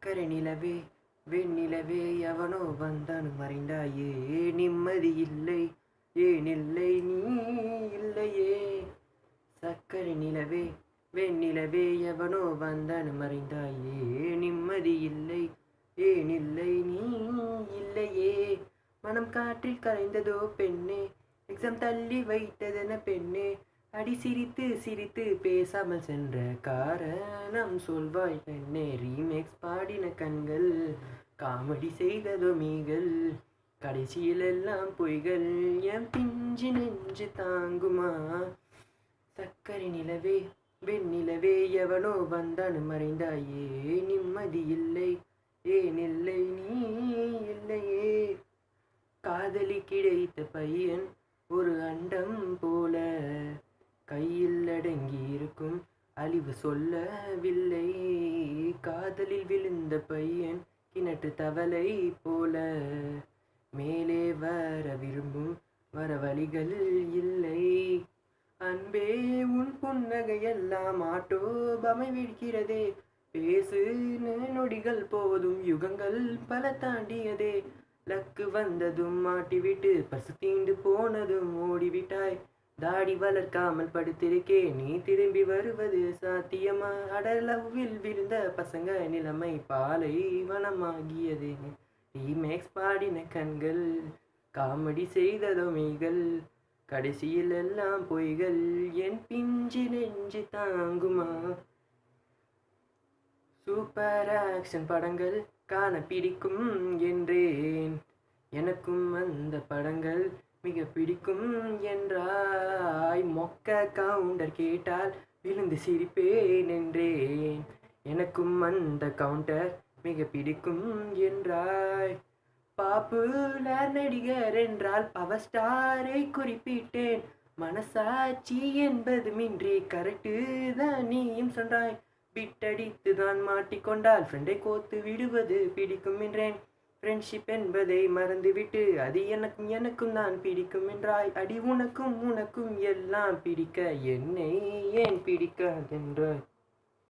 சக்கரை நிலவே வெண்ணிலவே எவனோ வந்தான் மறைந்தாயே நிம்மதி இல்லை ஏனில்லை நீ இல்லையே. சக்கரை நிலவே வெண்ணிலவே எவனோ வந்தான் மறைந்தாயே நிம்மதி இல்லை ஏனில்லை நீ இல்லையே. மனம் காற்றில் கரைந்ததோ பெண்ணே, எக்ஸாம் தள்ளி வைத்ததென பெண்ணே, அடி சிரித்து சிரித்து பேசாமல் சென்ற காரணம் சொல்வாய் பெண்ணே. ரீமேக்ஸ் பாடின கண்கள் காமெடி செய்ததோ மீகள், கடைசியில் எல்லாம் பொய்கள், என் பிஞ்சு நெஞ்சு தாங்குமா. சக்கரை நிலவே வெண்ணிலவே எவனோ வந்தான் மறைந்தாயே நிம்மதி இல்லை ஏனில்லை நீ இல்லையே. காதலி கிடைத்த பையன் ஒரு அண்டம் போல, கையில் அடங்கி இருக்கும் அழிவு சொல்லவில்லை. காதலில் விழுந்த பையன் கிணற்று தவளை போல, மேலே வர விரும்பும் வர வழிகள் இல்லை. அன்பே உன் புன்னகையெல்லாம் ஆட்டோபமை விடுகிறதே, பேசு நொடிகள் போதும் யுகங்கள் பல தாண்டியதே. லக்கு வந்ததும் மாட்டிவிட்டு பசு தீண்டு போனதும் ஓடிவிட்டாய். தாடி வளர்க்காமல் படுத்திருக்கே நீ திரும்பி வருவது சாத்தியமா. அடலவில் விழுந்த பசங்க நிலைமை பாலை வனமாகியது. ரீமேக்ஸ் பாடின கண்கள் காமெடி செய்ததோ மீகள், கடைசியில் எல்லாம் பொய்கள், என் பிஞ்சு நெஞ்சு தாங்குமா. சூப்பர் ஆக்ஷன் படங்கள் காண பிடிக்கும் என்றேன், எனக்கும் அந்த படங்கள் மிக பிடிக்கும் என்றாய். மொக்க கவுண்டர் கேட்டால் விழுந்து சிரிப்பேன் என்றேன், எனக்கும் அந்த கவுண்டர் மிக பிடிக்கும் என்றாய். பாப்புலர் நடிகர் என்றால் பவர் ஸ்டாரை குறிப்பிட்டேன், மனசாட்சி என்பது மின்றி கரெக்டு தான் நீயும் சொன்னாய். பிட்டடித்து தான் மாட்டிக்கொண்டால் ஃப்ரெண்டை கோத்து விடுவது பிடிக்கும் என்றேன். ஃப்ரெண்ட்ஷிப் என்பதை மறந்துவிட்டு அது எனக்கும் எனக்கும் தான் பிடிக்கும் என்றாய். அடி உனக்கும் உனக்கும் எல்லாம் பிடிக்க என்னை ஏன் பிடிக்காதென்றாய்.